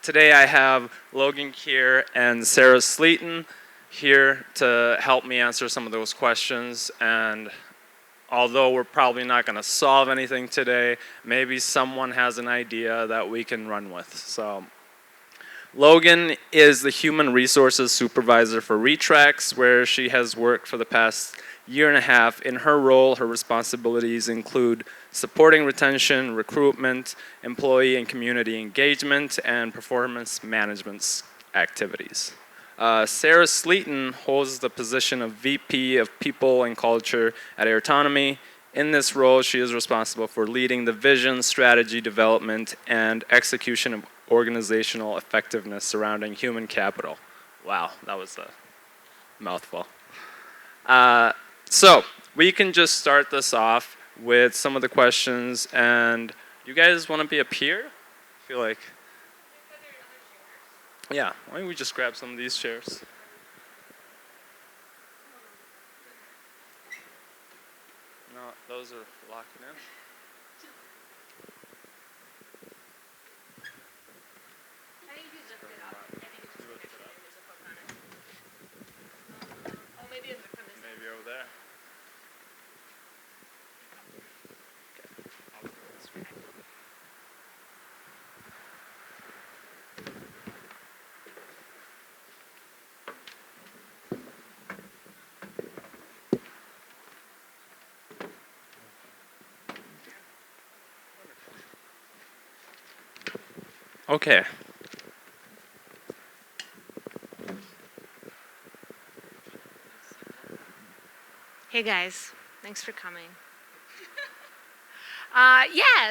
Today I have Logan here and Sarah Sleaton here to help me answer some of those questions. And although we're probably not going to solve anything today, maybe someone has an idea that we can run with. So Logan is the human resources supervisor for Retrax, where she has worked for the past year and a half. In her role, her responsibilities include supporting retention, recruitment, employee and community engagement, and performance management activities. Sarah Sleaton holds the position of VP of People and Culture at Autonomy. In this role, she is responsible for leading the vision, strategy development, and execution of organizational effectiveness surrounding human capital. Wow, that was a mouthful. So we can just start this off with some of the questions, and you guys want to be up here? I feel like, yeah, why don't we just grab some of these chairs? No, those are locking in. Maybe over there. Okay. Hey guys, thanks for coming.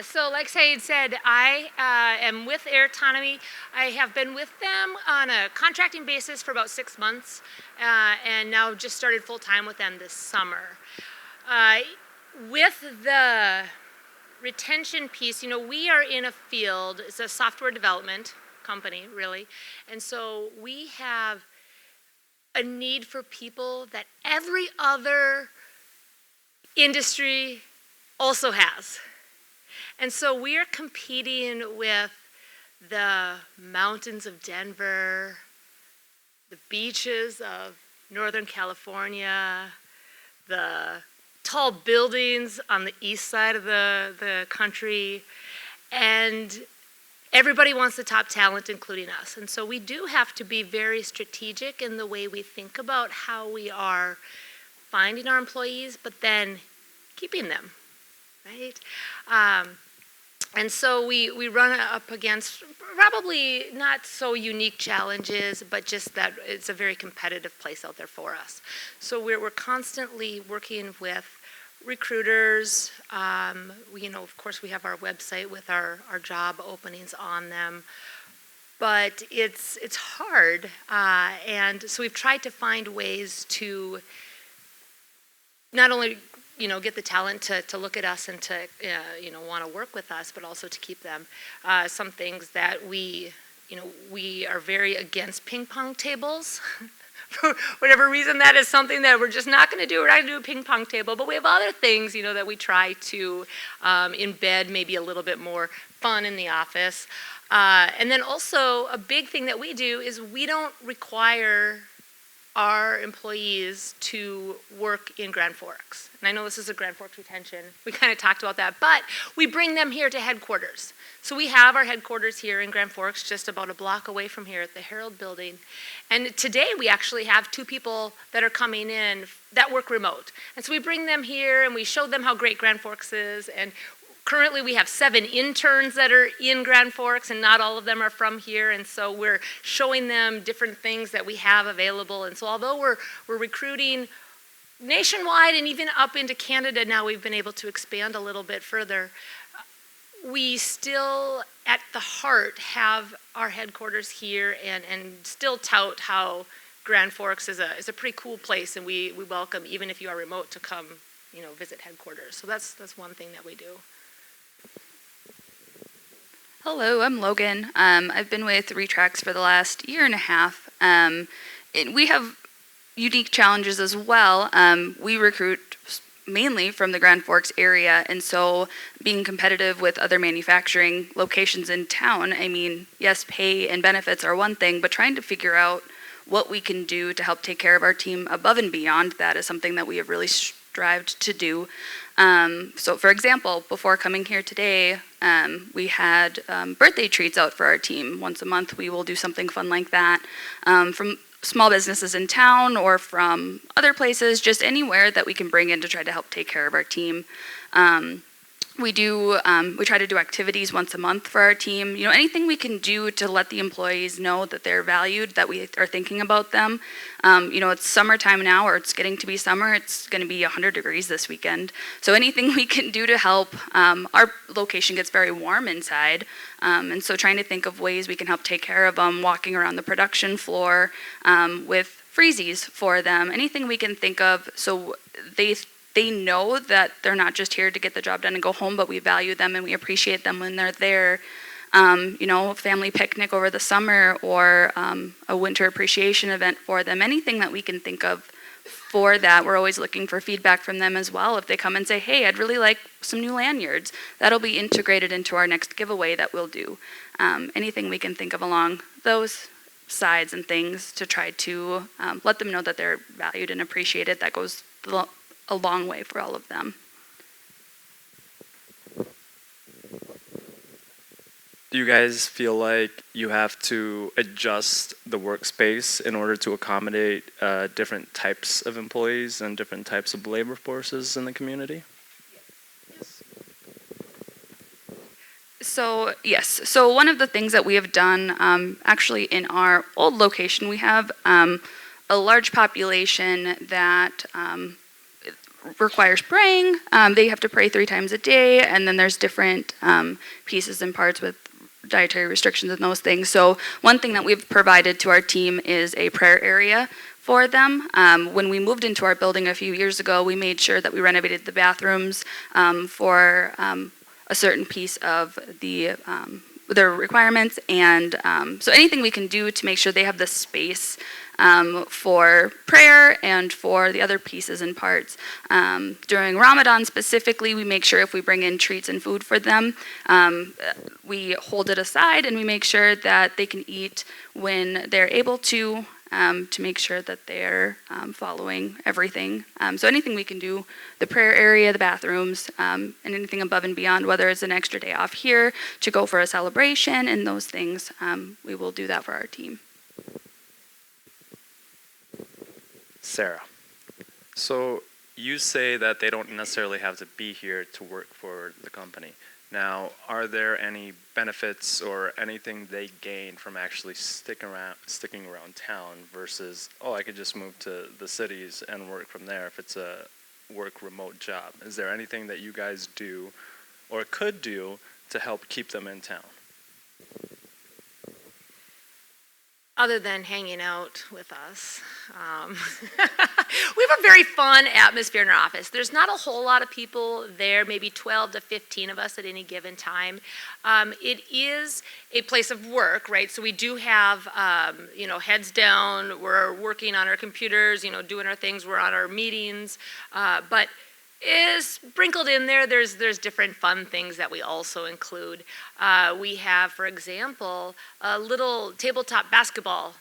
So like Said said, I am with Autonomy. I have been with them on a contracting basis for about 6 months, and now just started full time with them this summer. With the retention piece, we are in a field, it's a software development company, really, and so we have a need for people that every other industry also has. And so we are competing with the mountains of Denver, the beaches of Northern California, the tall buildings on the east side of the country, and everybody wants the top talent, including us. And so we do have to be very strategic in the way we think about how we are finding our employees, but then keeping them, right? And so we run up against probably not so unique challenges, but just that it's a very competitive place out there for us. So we're constantly working with recruiters. Of course, we have our website with our job openings on them, but it's hard. And so we've tried to find ways to not only get the talent to look at us and to want to work with us, but also to keep them. Some things that we are very against ping pong tables. For whatever reason, that is something that we're just not going to do. We're not going to do a ping pong table, but we have other things, that we try to embed maybe a little bit more fun in the office. And then also a big thing that we do is we don't require our employees to work in Grand Forks. And I know this is a Grand Forks retention. We kind of talked about that, but we bring them here to headquarters. So we have our headquarters here in Grand Forks, just about a block away from here at the Herald Building. And today we actually have 2 people that are coming in that work remote. And so we bring them here and we show them how great Grand Forks is. And currently we have 7 interns that are in Grand Forks, and not all of them are from here. And so we're showing them different things that we have available. And so although we're recruiting nationwide and even up into Canada now, we've been able to expand a little bit further. We still, at the heart, have our headquarters here and still tout how Grand Forks is a pretty cool place, and we welcome, even if you are remote, to come visit headquarters. So that's one thing that we do. Hello, I'm Logan. I've been with Retrax for the last year and a half. We have unique challenges as well. We recruit mainly from the Grand Forks area, and so being competitive with other manufacturing locations in town, I mean, yes, pay and benefits are one thing, but trying to figure out what we can do to help take care of our team above and beyond that is something that we have really strived to do. So for example, before coming here today, we had birthday treats out for our team. Once a month we will do something fun like that, from small businesses in town or from other places, just anywhere that we can bring in to try to help take care of our team. We try to do activities once a month for our team. You know, anything we can do to let the employees know that they're valued, that we are thinking about them. You know, it's summertime now, or it's getting to be summer. It's going to be 100 degrees this weekend. So anything we can do to help. Our location gets very warm inside, and so trying to think of ways we can help take care of them, walking around the production floor with freezies for them. Anything we can think of so they know that they're not just here to get the job done and go home, but we value them and we appreciate them when they're there. You know, family picnic over the summer or a winter appreciation event for them. Anything that we can think of for that. We're always looking for feedback from them as well. If they come and say, hey, I'd really like some new lanyards, that'll be integrated into our next giveaway that we'll do. Anything we can think of along those sides and things to try to let them know that they're valued and appreciated. That goes a long way for all of them. Do you guys feel like you have to adjust the workspace in order to accommodate different types of employees and different types of labor forces in the community? So yes, so one of the things that we have done, actually in our old location, we have a large population that requires praying. They have to pray 3 times a day, and then there's different pieces and parts with dietary restrictions and those things. So one thing that we've provided to our team is a prayer area for them. When we moved into our building a few years ago, we made sure that we renovated the bathrooms for a certain piece of their requirements, and so anything we can do to make sure they have the space for prayer and for the other pieces and parts. During Ramadan specifically, we make sure if we bring in treats and food for them, we hold it aside and we make sure that they can eat when they're able to make sure that they're following everything. So anything we can do, the prayer area, the bathrooms, and anything above and beyond, whether it's an extra day off here to go for a celebration and those things, we will do that for our team. Sarah, so you say that they don't necessarily have to be here to work for the company. Now, are there any benefits or anything they gain from actually sticking around town versus, oh, I could just move to the cities and work from there if it's a work remote job? Is there anything that you guys do or could do to help keep them in town? Other than hanging out with us. We have a very fun atmosphere in our office. There's not a whole lot of people there, maybe 12 to 15 of us at any given time. It is a place of work, right? So we do have, heads down, we're working on our computers, doing our things, we're on our meetings, but is sprinkled in there. There's different fun things that we also include. We have, for example, a little tabletop basketball,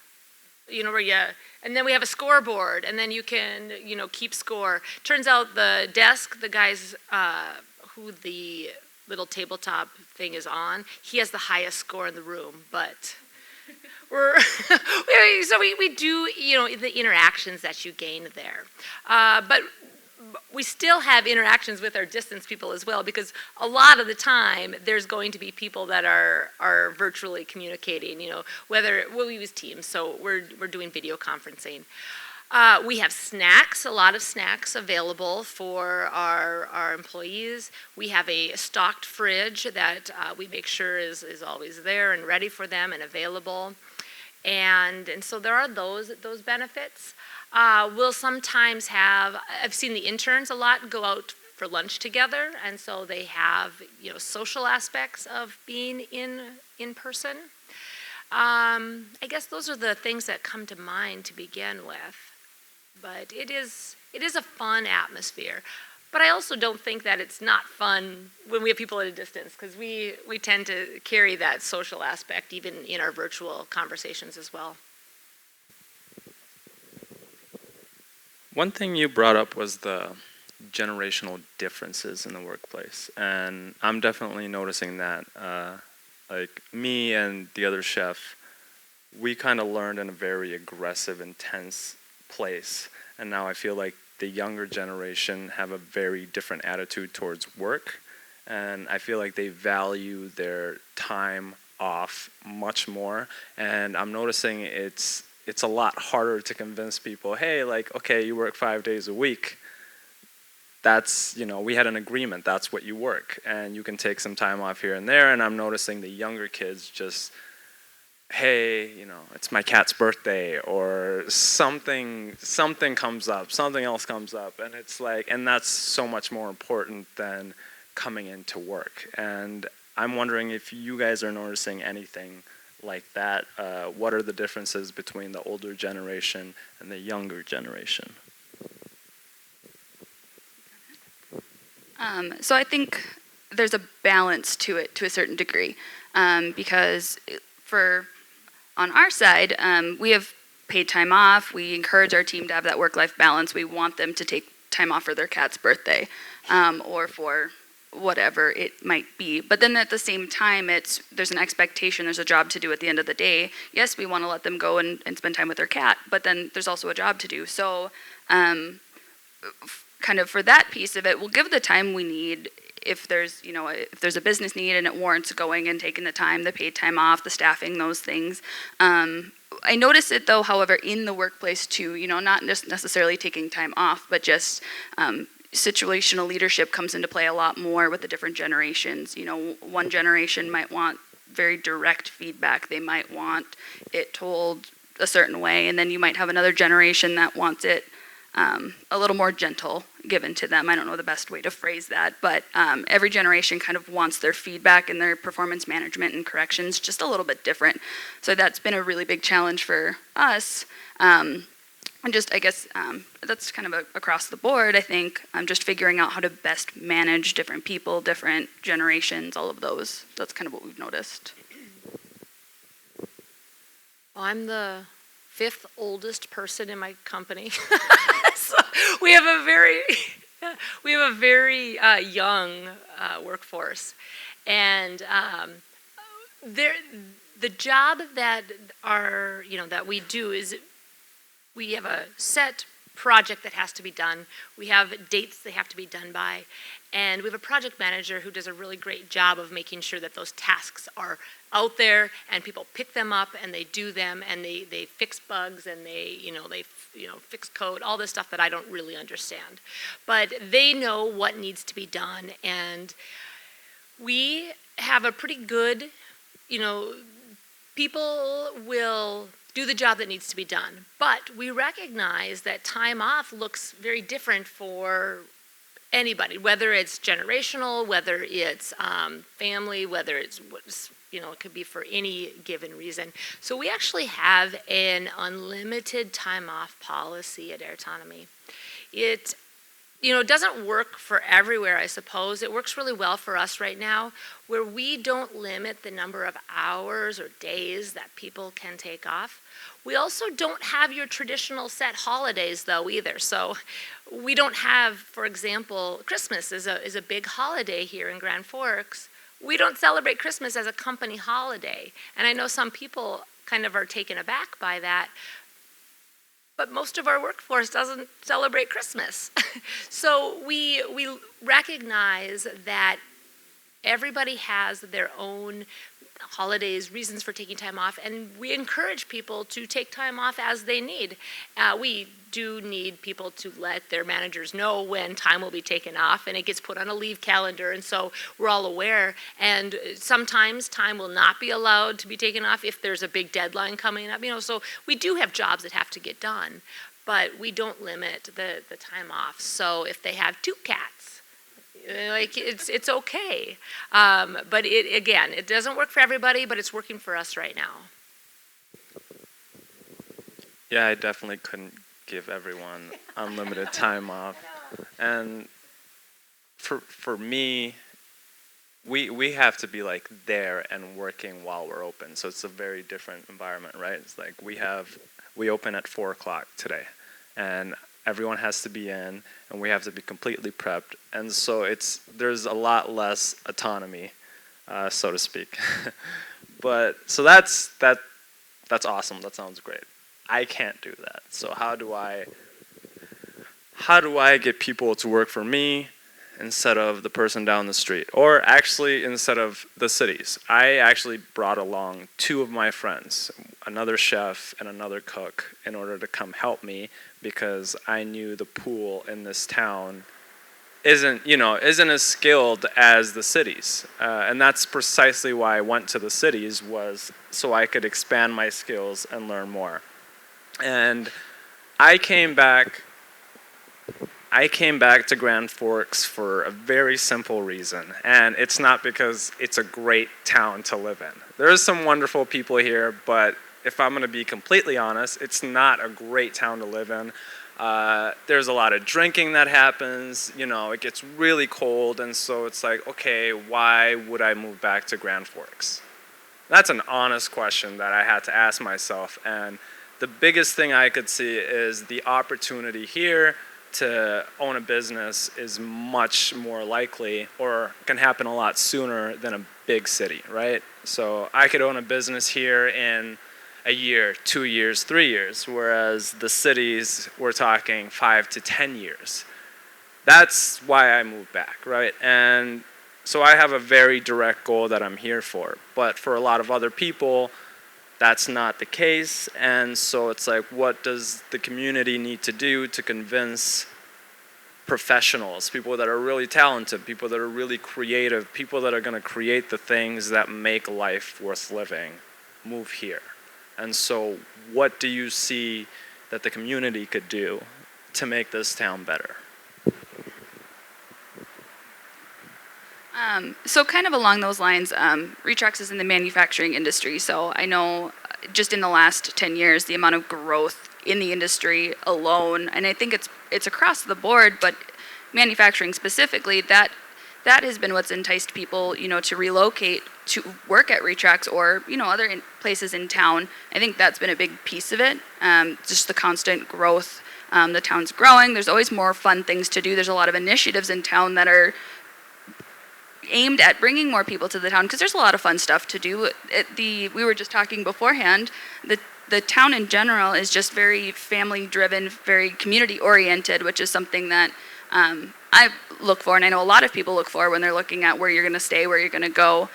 and then we have a scoreboard, and then you can, keep score. Turns out the desk, the guys who the little tabletop thing is on, he has the highest score in the room, but we do, the interactions that you gain there. But we still have interactions with our distance people as well, because a lot of the time there's going to be people that are virtually communicating, we use Teams, so we're doing video conferencing. We have snacks, a lot of snacks available for our employees. We have a stocked fridge that we make sure is always there and ready for them and available. And so there are those benefits. We'll sometimes I've seen the interns a lot go out for lunch together, and so they have, social aspects of being in person. I guess those are the things that come to mind to begin with, but it is a fun atmosphere. But I also don't think that it's not fun when we have people at a distance, because we tend to carry that social aspect even in our virtual conversations as well. One thing you brought up was the generational differences in the workplace, and I'm definitely noticing that. Like me and the other chef, we kind of learned in a very aggressive, intense place, and now I feel like the younger generation have a very different attitude towards work, and I feel like they value their time off much more, and I'm noticing it's a lot harder to convince people, hey, like, okay, you work 5 days a week. That's, we had an agreement, that's what you work, and you can take some time off here and there. And I'm noticing the younger kids just, hey, it's my cat's birthday, or something comes up, something else comes up, and it's like, and that's so much more important than coming into work. And I'm wondering if you guys are noticing anything like that. What are the differences between the older generation and the younger generation? So I think there's a balance to it to a certain degree, because on our side, we have paid time off. We encourage our team to have that work-life balance. We want them to take time off for their cat's birthday, or for whatever it might be. But then at the same time, there's an expectation, there's a job to do at the end of the day. Yes, we want to let them go and spend time with their cat, but then there's also a job to do. So kind of for that piece of it, we'll give the time we need if there's a business need and it warrants going and taking the time, the paid time off, the staffing, those things. I notice it though, however, in the workplace too, not just necessarily taking time off, but just situational leadership comes into play a lot more with the different generations. One generation might want very direct feedback. They might want it told a certain way, and then you might have another generation that wants it a little more gentle given to them. I don't know the best way to phrase that, but every generation kind of wants their feedback and their performance management and corrections just a little bit different. So that's been a really big challenge for us. And just, I guess, that's kind of across the board, I think. Just figuring out how to best manage different people, different generations, all of those. That's kind of what we've noticed. Well, I'm the 5th oldest person in my company. So we have a very young workforce, and the job that that we do is we have a set project that has to be done. We have dates they have to be done by, and we have a project manager who does a really great job of making sure that those tasks are out there and people pick them up and they do them and they fix bugs and they fix code, all this stuff that I don't really understand. But they know what needs to be done, and we have a pretty good, people will do the job that needs to be done. But we recognize that time off looks very different for anybody, whether it's generational, whether it's family, whether it's it could be for any given reason. So we actually have an unlimited time off policy at Autonomy. It doesn't work for everywhere, I suppose. It works really well for us right now, where we don't limit the number of hours or days that people can take off. We also don't have your traditional set holidays, though, either. So we don't have, for example, Christmas is a big holiday here in Grand Forks. We don't celebrate Christmas as a company holiday. And I know some people kind of are taken aback by that, but most of our workforce doesn't celebrate Christmas. So we recognize that everybody has their own holidays, reasons for taking time off, and we encourage people to take time off as they need. We do need people to let their managers know when time will be taken off, and it gets put on a leave calendar, and so we're all aware. And sometimes time will not be allowed to be taken off if there's a big deadline coming up. So we do have jobs that have to get done, but we don't limit the time off. So if they have 2 cats, it's okay. But it doesn't work for everybody, but it's working for us right now. Yeah, I definitely couldn't give everyone unlimited time off. And for me, we have to be like there and working while we're open. So it's a very different environment, right? It's like we open at 4 o'clock today, and everyone has to be in, and we have to be completely prepped. And so there's a lot less autonomy, so to speak. But so that's awesome. That sounds great. I can't do that. So how do I get people to work for me instead of the person down the street, or actually instead of the cities? I actually brought along 2 of my friends, another chef and another cook, in order to come help me, because I knew the pool in this town isn't as skilled as the cities, and that's precisely why I went to the cities, was so I could expand my skills and learn more. And I came back to Grand Forks for a very simple reason, and it's not because it's a great town to live in. There's some wonderful people here, but if I'm going to be completely honest, it's not a great town to live in. There's a lot of drinking that happens, it gets really cold, and so it's like, okay, why would I move back to Grand Forks? That's an honest question that I had to ask myself, and the biggest thing I could see is the opportunity here to own a business is much more likely, or can happen a lot sooner than a big city, right? So I could own a business here in a year, 2 years, 3 years, whereas the cities, we're talking 5 to 10 years. That's why I moved back, right? And so I have a very direct goal that I'm here for. But for a lot of other people, that's not the case. And so it's like, what does the community need to do to convince professionals, people that are really talented, people that are really creative, people that are going to create the things that make life worth living, move here? And so what do you see that the community could do to make this town better? So kind of along those lines, Retrax is in the manufacturing industry, so I know just in the last 10 years, the amount of growth in the industry alone, and I think it's across the board, but manufacturing specifically, that has been what's enticed people, to relocate to work at Retrax or, other places in town. I think that's been a big piece of it, just the constant growth. The town's growing. There's always more fun things to do. There's a lot of initiatives in town that are aimed at bringing more people to the town, because there's a lot of fun stuff to do. We were just talking beforehand, the town in general is just very family driven, very community oriented, which is something that I look for, and I know a lot of people look for when they're looking at where you're going to stay, where you're going to go.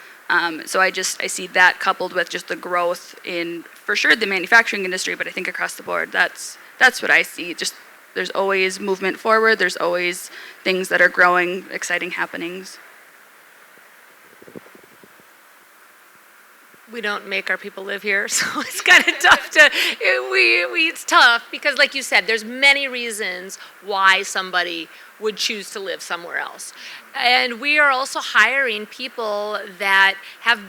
So I see that coupled with just the growth in, for sure, the manufacturing industry, but I think across the board, that's what I see. Just there's always movement forward. There's always things that are growing, exciting happenings. We don't make our people live here, so it's kind of tough it's tough because, like you said, there's many reasons why somebody would choose to live somewhere else. And we are also hiring people that have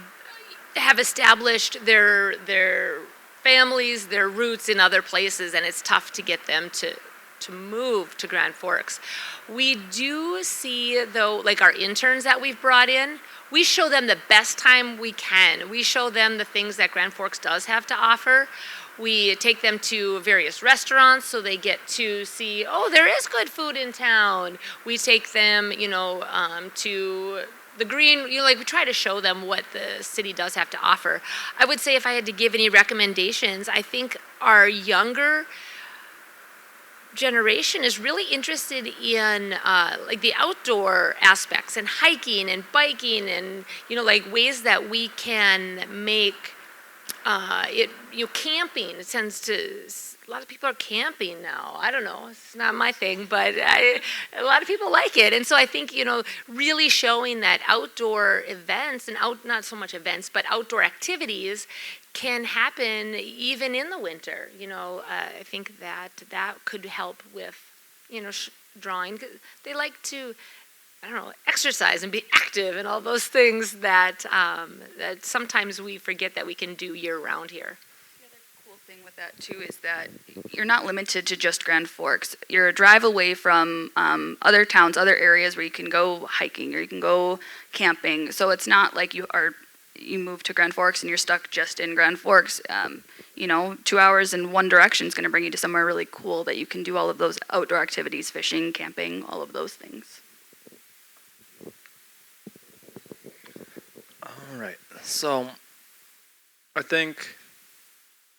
established their families, their roots in other places, and it's tough to get them to move to Grand Forks. We do see, though, like our interns that we've brought in, we show them the best time we can. We show them the things that Grand Forks does have to offer. We take them to various restaurants so they get to see, oh, there is good food in town. We take them, to the green, we try to show them what the city does have to offer. I would say if I had to give any recommendations, I think our younger generation is really interested in the outdoor aspects and hiking and biking and ways that we can make camping. It tends to, a lot of people are camping now. I don't know, it's not my thing, but a lot of people like it. And so I think really showing that outdoor events and not so much events but outdoor activities can happen even in the winter. I think that could help with, drawing. They like to, exercise and be active and all those things that sometimes we forget that we can do year round here. The other cool cool thing with that too is that you're not limited to just Grand Forks. You're a drive away from other towns, other areas where you can go hiking or you can go camping. So it's not like you move to Grand Forks and you're stuck just in Grand Forks. 2 hours in one direction is going to bring you to somewhere really cool that you can do all of those outdoor activities, fishing, camping, all of those things. All right. So I think,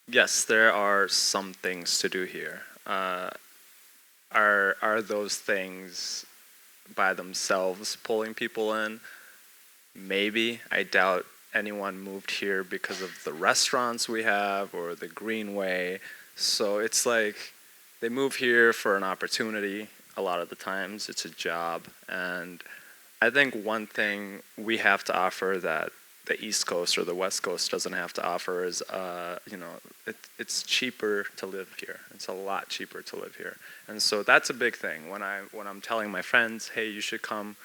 yes, there are some things to do here. Are those things by themselves pulling people in? Maybe. I doubt anyone moved here because of the restaurants we have or the greenway. So it's like they move here for an opportunity. A lot of the times it's a job. And I think one thing we have to offer that the East Coast or the West Coast doesn't have to offer is, it's cheaper to live here. It's a lot cheaper to live here. And so that's a big thing. When I'm telling my friends, hey, you should come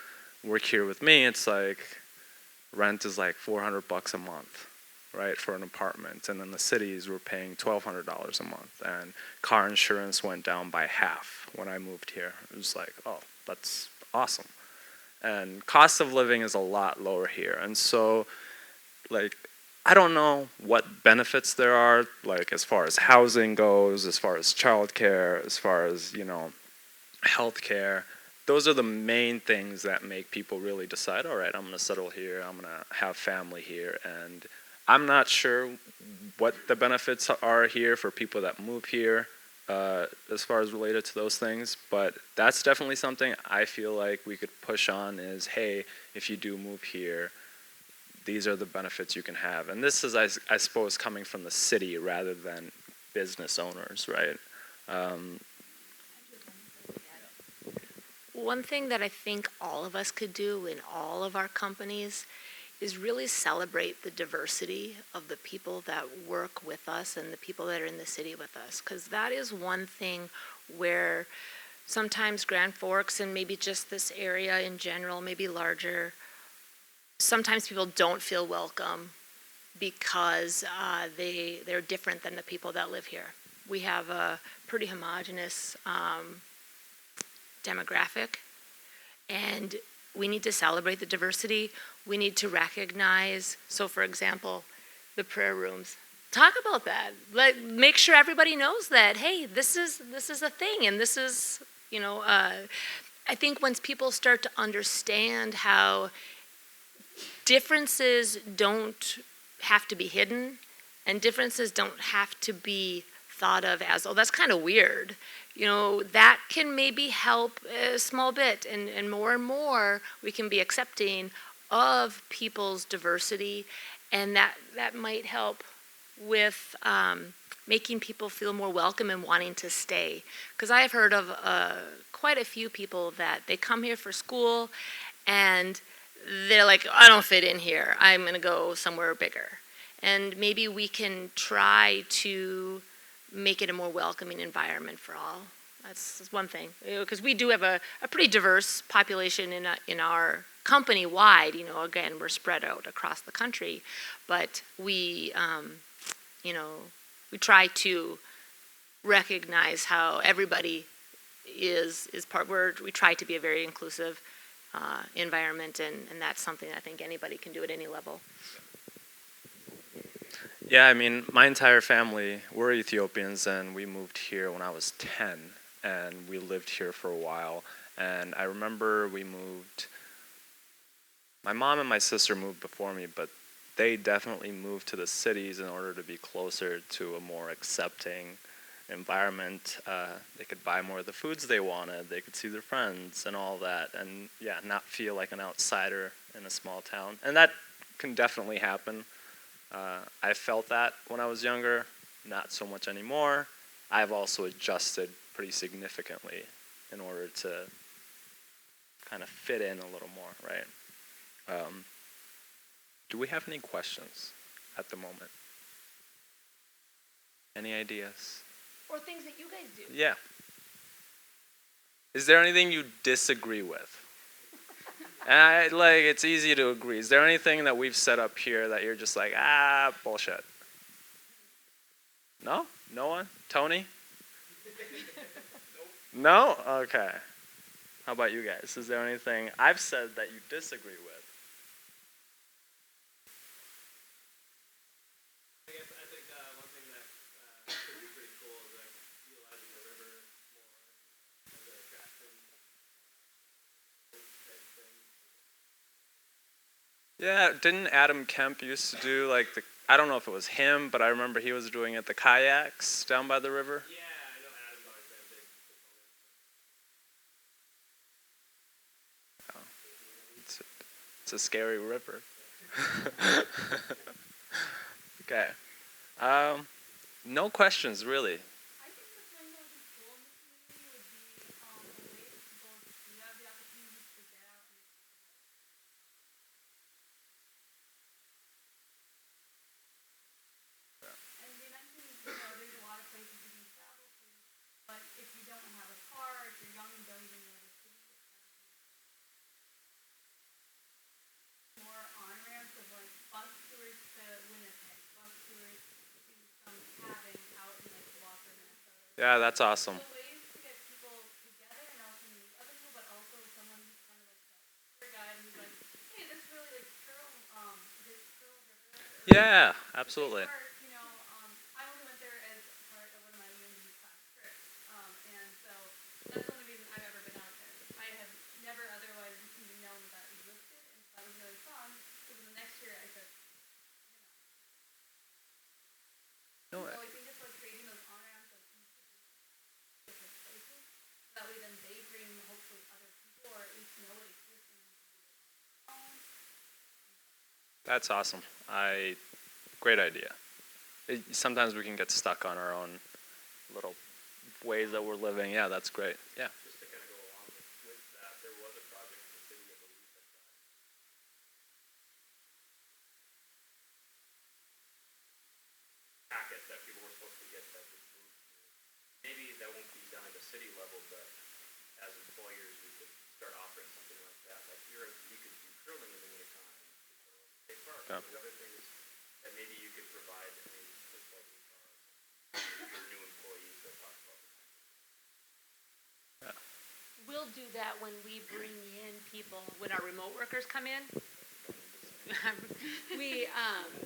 work here with me, it's like rent is like $400 a month, right, for an apartment. And in the cities, we're paying $1,200 a month. And car insurance went down by half when I moved here. It was like, oh, that's awesome. And cost of living is a lot lower here. And so, like, I don't know what benefits there are, like as far as housing goes, as far as childcare, as far as, healthcare. Those are the main things that make people really decide, all right, I'm going to settle here, I'm going to have family here. And I'm not sure what the benefits are here for people that move here as far as related to those things. But that's definitely something I feel like we could push on is, hey, if you do move here, these are the benefits you can have. And this is, I suppose, coming from the city rather than business owners, right? One thing that I think all of us could do in all of our companies is really celebrate the diversity of the people that work with us and the people that are in the city with us. Because that is one thing where sometimes Grand Forks and maybe just this area in general, maybe larger, sometimes people don't feel welcome because they're different than the people that live here. We have a pretty homogenous demographic, and we need to celebrate the diversity. We need to recognize, so for example, the prayer rooms. Talk about that. Make sure everybody knows that, hey, this is a thing, and this is, I think once people start to understand how differences don't have to be hidden, and differences don't have to be thought of as, oh, that's kind of weird. That can maybe help a small bit, and more we can be accepting of people's diversity, and that might help with making people feel more welcome and wanting to stay. Because I have heard of quite a few people that they come here for school, and they're like, I don't fit in here. I'm going to go somewhere bigger. And maybe we can try to make it a more welcoming environment for all. That's one thing. Because we do have a pretty diverse population in our company wide. Again, we're spread out across the country. But we try to recognize how everybody is part. We try to be a very inclusive environment, and that's something I think anybody can do at any level. Yeah, I mean, my entire family, we're Ethiopians, and we moved here when I was 10, and we lived here for a while. And I remember my mom and my sister moved before me, but they definitely moved to the cities in order to be closer to a more accepting environment. They could buy more of the foods they wanted, they could see their friends and all that, and yeah, not feel like an outsider in a small town. And that can definitely happen. I felt that when I was younger, not so much anymore. I've also adjusted pretty significantly in order to kind of fit in a little more, right? Do we have any questions at the moment? Any ideas? Or things that you guys do. Yeah. Is there anything you disagree with? And it's easy to agree. Is there anything that we've set up here that you're just like, bullshit? No? No one? Tony? No? Okay. How about you guys? Is there anything I've said that you disagree with? I think one thing that could be pretty cool is like utilizing the river more as an attraction type thing. Yeah, didn't Adam Kemp used to do like the, I don't know if it was him, but I remember he was doing it, the kayaks down by the river. Yeah, I know Adam's always been a big proponent. It's a scary river. Okay. No questions really. I think the thing that would be cool in the community would be a way for people to have the opportunity to get out and we mentioned, there's a lot of places you can travel to, but if you don't have a car, if you're young and don't even know the city, more on ramps of like bus tours to Winnipeg, bus tours to some cabin out in like Walker, Minnesota. Yeah, that's awesome. So ways to get people together and also meet other people, but also someone who's kind of like a tour guide who's like, hey, this really like this Pearl River. Yeah, absolutely. Park, I only went there as part of one of my UND class trips, and so that's the only reason I've ever been out there. I have never otherwise even known that existed, and so that was really fun. So then the next year I said, No, so I think it's like creating those on ramps of each different places. That way then they bring hopefully other people or at least know it exists and that's awesome. Great idea. Sometimes we can get stuck on our own little ways that we're living. Yeah, that's great. Yeah. Just to kind of go along with that, there was a project in the city, I believe, that packet that people were supposed to get that was moved. Maybe that won't be done at a city level, but as employers, we could start offering something like that. Like you could do curling in the wintertime, state park, Yeah. there's other things that maybe you could provide. I mean, just like your new employees that talk about. We'll do that when we bring in people, when our remote workers come in.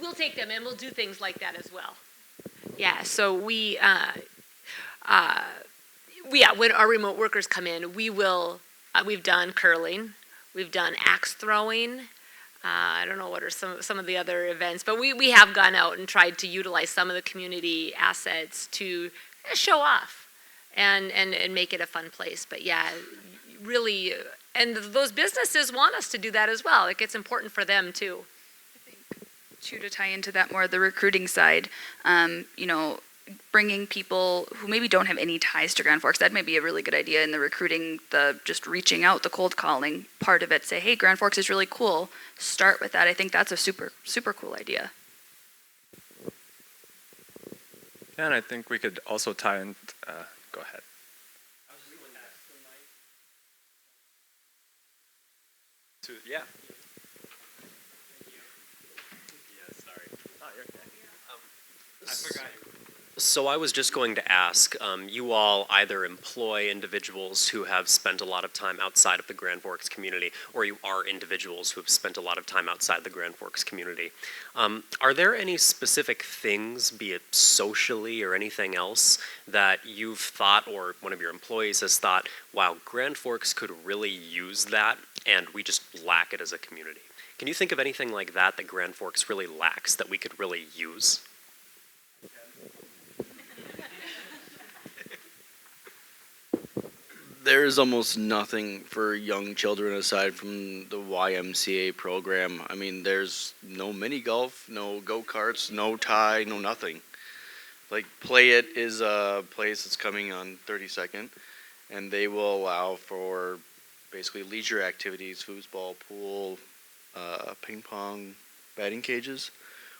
We'll take them and we'll do things like that as well. Yeah, so when our remote workers come in, we will, we've done curling, we've done axe throwing. I don't know what are some of the other events, but we have gone out and tried to utilize some of the community assets to show off and make it a fun place. But yeah, really, and those businesses want us to do that as well. Like, it's important for them too. to tie into that more, the recruiting side, bringing people who maybe don't have any ties to Grand Forks, that may be a really good idea in the recruiting, the just reaching out, the cold calling part of it. Say, hey, Grand Forks is really cool. Start with that. I think that's a super, super cool idea. Yeah, and I think we could also tie in, go ahead. I was just going to ask the mic. Yeah. Yeah, sorry. Oh, you're okay. I forgot you. So I was just going to ask, you all either employ individuals who have spent a lot of time outside of the Grand Forks community, or you are individuals who have spent a lot of time outside the Grand Forks community. Are there any specific things, be it socially or anything else, that you've thought or one of your employees has thought, wow, Grand Forks could really use that and we just lack it as a community? Can you think of anything like that that Grand Forks really lacks that we could really use? There's almost nothing for young children aside from the YMCA program. I mean, there's no mini golf, no go-karts, no tie, no nothing. Like, Play It is a place that's coming on 32nd, and they will allow for basically leisure activities, foosball, pool, ping pong, batting cages,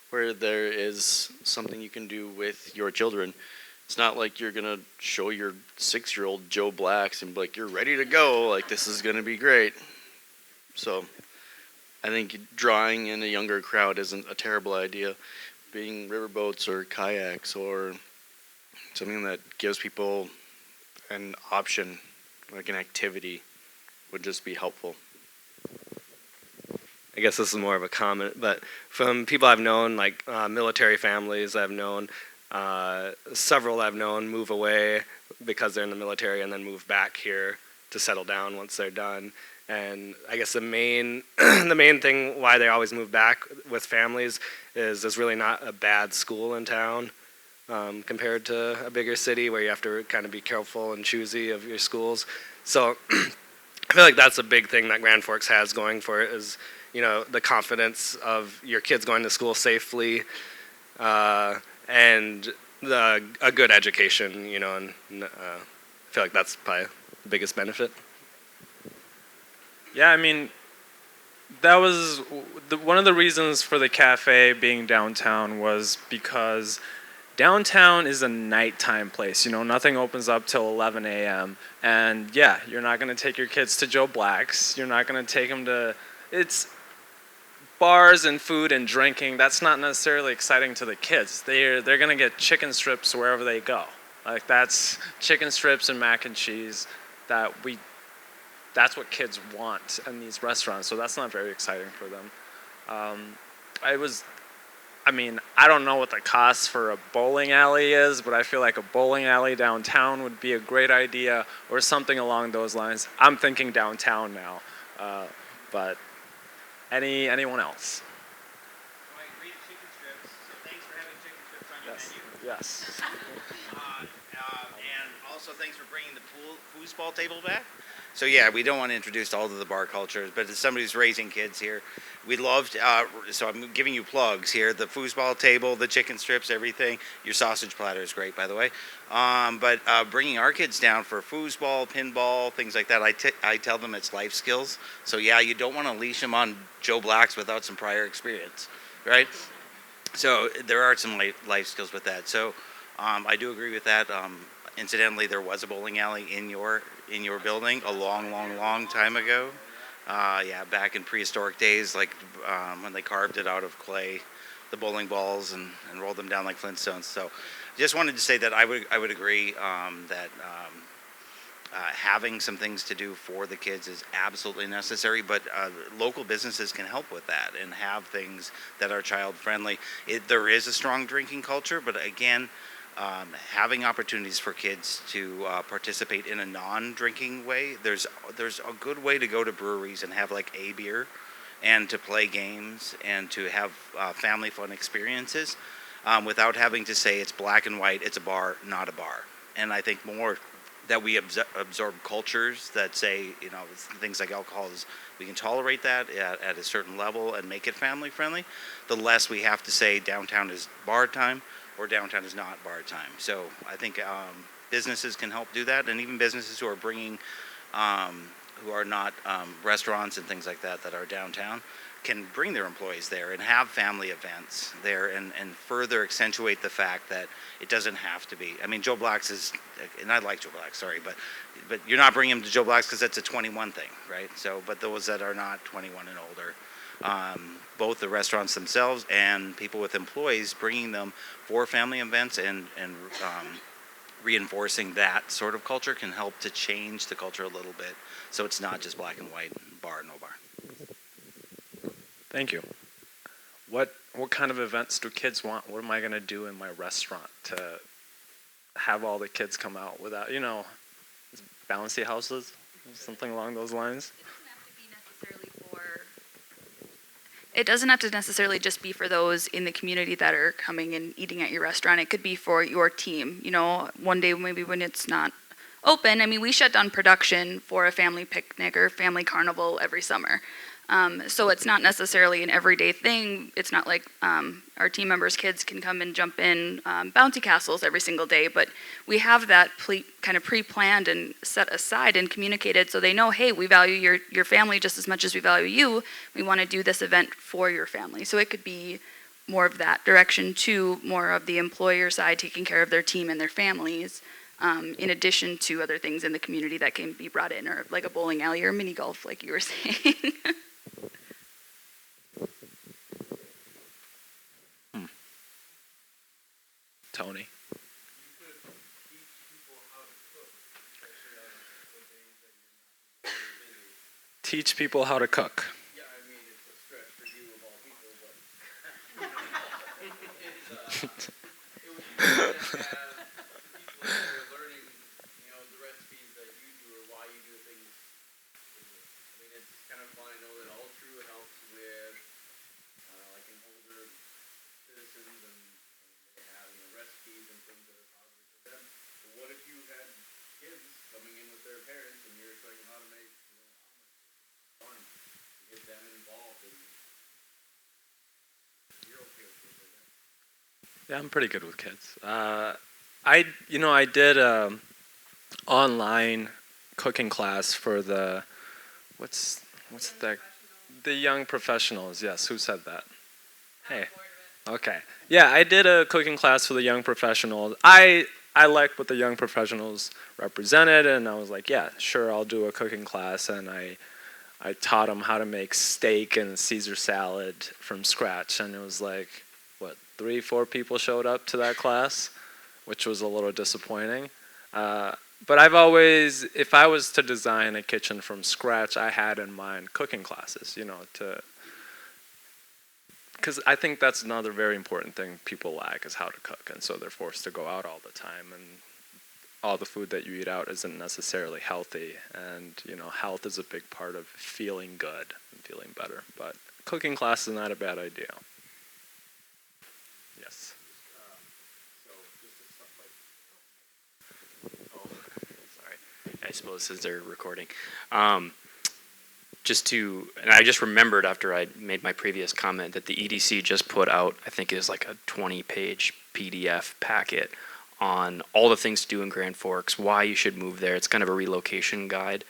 where there is something you can do with your children. It's not like you're going to show your 6-year-old Joe Blacks and be like, you're ready to go, like this is going to be great. So I think drawing in a younger crowd isn't a terrible idea. Being riverboats or kayaks or something that gives people an option, like an activity, would just be helpful. I guess this is more of a comment, but from people I've known, like military families I've known, several I've known move away because they're in the military and then move back here to settle down once they're done. And I guess the main the main thing why they always move back with families is there's really not a bad school in town compared to a bigger city where you have to kind of be careful and choosy of your schools. So I feel like that's a big thing that Grand Forks has going for it is, you know, the confidence of your kids going to school safely and a good education, you know, and I feel like that's probably the biggest benefit. Yeah, I mean, that was one of the reasons for the cafe being downtown was because downtown is a nighttime place. You know, nothing opens up till 11 a.m. And yeah, you're not going to take your kids to Joe Black's. You're not going to take them to, it's bars and food and drinking. That's not necessarily exciting to the kids. They're going to get chicken strips wherever they go. Like that's chicken strips and mac and cheese that's what kids want in these restaurants. So that's not very exciting for them. I don't know what the cost for a bowling alley is, but I feel like a bowling alley downtown would be a great idea or something along those lines. I'm thinking downtown now, but anyone else? Well, I agree with chicken strips, so thanks for having chicken strips on your menu. Yes. And also thanks for bringing the foosball table back. So yeah, we don't want to introduce all of the bar cultures, but as somebody who's raising kids here, we loved, so I'm giving you plugs here, the foosball table, the chicken strips, everything. Your sausage platter is great, by the way. But bringing our kids down for foosball, pinball, things like that, I tell them it's life skills. So yeah, you don't want to leash them on Joe Black's without some prior experience, right? So there are some life skills with that. So I do agree with that. Incidentally, there was a bowling alley in your building a long time ago. Yeah, back in prehistoric days, like when they carved it out of clay, the bowling balls, and rolled them down like Flintstones. So, just wanted to say that I would agree that having some things to do for the kids is absolutely necessary. But local businesses can help with that and have things that are child friendly. There is a strong drinking culture, but again. Having opportunities for kids to participate in a non-drinking way. There's a good way to go to breweries and have like a beer, and to play games and to have family fun experiences, without having to say it's black and white. It's a bar, not a bar. And I think more that we absorb cultures that say, you know, things like alcohol is we can tolerate that at a certain level and make it family friendly. The less we have to say downtown is bar time. Or downtown is not bar time. So I think businesses can help do that, and even businesses who are bringing, who are not restaurants and things like that are downtown, can bring their employees there and have family events there, and further accentuate the fact that it doesn't have to be. I mean, Joe Black's is, and I like Joe Black's, sorry, but you're not bringing them to Joe Black's because that's a 21 thing, right? So, but those that are not 21 and older. Both the restaurants themselves and people with employees, bringing them for family events and reinforcing that sort of culture can help to change the culture a little bit. So it's not just black and white, bar, no bar. Thank you. What kind of events do kids want? What am I going to do in my restaurant to have all the kids come out without, you know, bouncy houses, something along those lines? It doesn't have to necessarily just be for those in the community that are coming and eating at your restaurant. It could be for your team. You know, one day maybe when it's not open. I mean, we shut down production for a family picnic or family carnival every summer. So it's not necessarily an everyday thing. It's not like our team members' kids can come and jump in bouncy castles every single day, but we have that kind of pre-planned and set aside and communicated so they know, hey, we value your family just as much as we value you. We want to do this event for your family. So it could be more of that direction to more of the employer side taking care of their team and their families, in addition to other things in the community that can be brought in, or like a bowling alley or mini golf, like you were saying. Tony. teach people how to cook. Yeah, I mean, it's a stretch for you of all people, but it would be good to have people that are learning, the recipes that you do or why you do things. I mean, it's kind of fun. I know that All True helps with, like an older citizens and they have, recipes and things that are positive for them. But what if you had kids coming in with their parents and you're showing them how to make, fun to get them involved and you're okay with things like that? Yeah, I'm pretty good with kids. I did a online cooking class for what's that? The young professionals. Yes, who said that? Hey. Okay. Yeah, I did a cooking class for the young professionals. I liked what the young professionals represented, and I was like, yeah, sure, I'll do a cooking class, and I taught them how to make steak and Caesar salad from scratch, and it was like, 3-4 people showed up to that class, which was a little disappointing. But I've always, if I was to design a kitchen from scratch, I had in mind cooking classes, because I think that's another very important thing people lack is how to cook, and so they're forced to go out all the time, and all the food that you eat out isn't necessarily healthy, and health is a big part of feeling good and feeling better. But cooking class is not a bad idea. Yes. So just stuff like. Oh, sorry. I suppose since they're recording, and I just remembered after I made my previous comment that the EDC just put out, I think it was like a 20-page PDF packet on all the things to do in Grand Forks, why you should move there. It's kind of a relocation guide.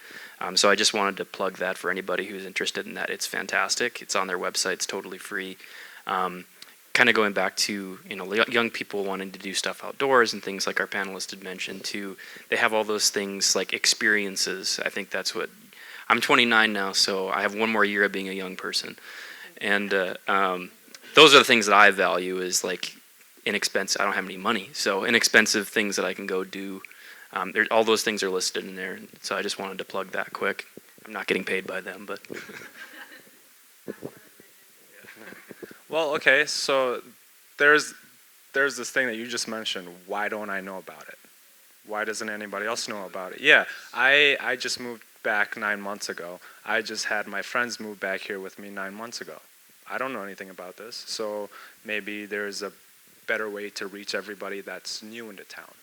So I just wanted to plug that for anybody who's interested in that. It's fantastic. It's on their website. It's totally free. Kind of going back to young people wanting to do stuff outdoors and things like our panelist had mentioned too. They have all those things like experiences. I think that's what I'm 29 now, so I have one more year of being a young person, and those are the things that I value. Is like inexpensive. I don't have any money, so inexpensive things that I can go do. All those things are listed in there, so I just wanted to plug that quick. I'm not getting paid by them, but. Well, okay, so there's this thing that you just mentioned. Why don't I know about it? Why doesn't anybody else know about it? Yeah, I just moved back 9 months ago. I just had my friends move back here with me 9 months ago. I don't know anything about this, so maybe there's a better way to reach everybody that's new into town.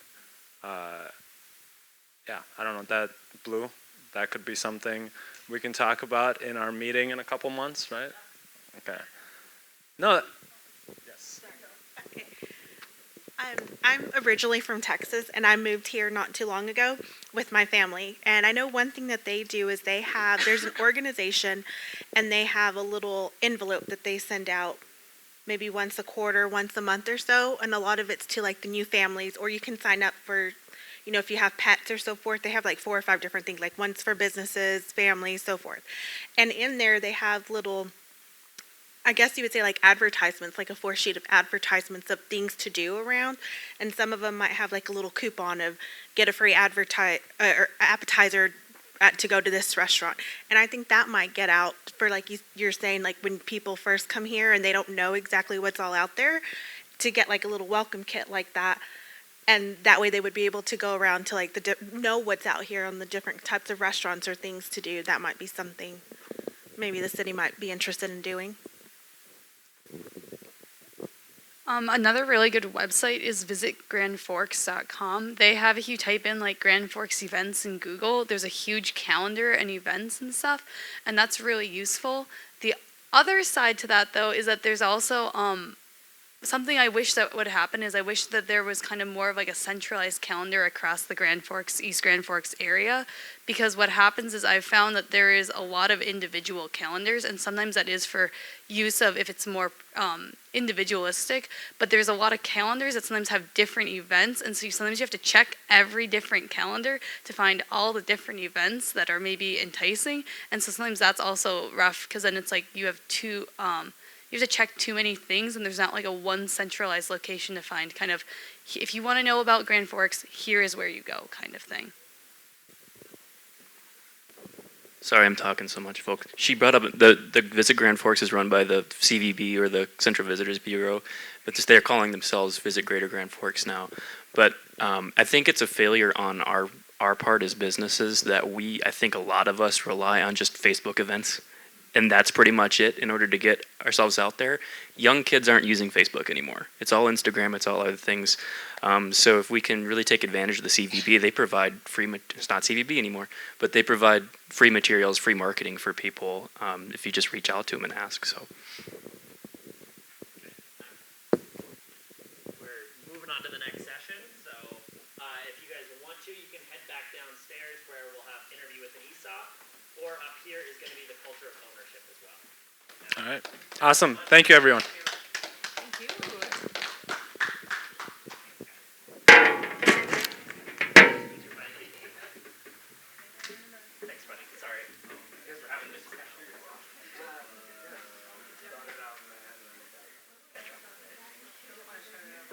Yeah, I don't know, that Blue, that could be something we can talk about in our meeting in a couple months, right? Okay. No. Yes. Okay. I'm originally from Texas, and I moved here not too long ago with my family. And I know one thing that they do is there's an organization, and they have a little envelope that they send out maybe once a quarter, once a month or so. And a lot of it's to like the new families, or you can sign up for, if you have pets or so forth. They have like 4 or 5 different things, like one's for businesses, families, so forth. And in there, they have little, I guess you would say like advertisements, like a 4-sheet of advertisements of things to do around. And some of them might have like a little coupon of get a free appetizer to go to this restaurant. And I think that might get out for, like you're saying, like when people first come here and they don't know exactly what's all out there, to get like a little welcome kit like that. And that way they would be able to go around to like know what's out here on the different types of restaurants or things to do. That might be something maybe the city might be interested in doing. Another really good website is visitgrandforks.com. They have, if you type in like Grand Forks events in Google, there's a huge calendar and events and stuff, and that's really useful. The other side to that, though, is that there's also something I wish that would happen is I wish that there was kind of more of like a centralized calendar across the Grand Forks, East Grand Forks area, because what happens is I've found that there is a lot of individual calendars, and sometimes that is for use of if it's more individualistic, but there's a lot of calendars that sometimes have different events, and so sometimes you have to check every different calendar to find all the different events that are maybe enticing, and so sometimes that's also rough, because then it's like you have you have to check too many things, and there's not like a one centralized location to find kind of, if you want to know about Grand Forks, here is where you go kind of thing. Sorry, I'm talking so much, folks. She brought up the Visit Grand Forks is run by the CVB or the Central Visitors Bureau, but they're calling themselves Visit Greater Grand Forks now. But I think it's a failure on our part as businesses that I think a lot of us rely on just Facebook events, and that's pretty much it in order to get ourselves out there. Young kids aren't using Facebook anymore. It's all Instagram. It's all other things. So if we can really take advantage of the CVB, they provide it's not CVB anymore, but they provide free materials, free marketing for people if you just reach out to them and ask. So. We're moving on to the next session, so if you guys want to, you can head back downstairs where we'll have interview with an ESOP, or up here is going to be the culture of ownership as well. All right. Awesome. Thank you, everyone.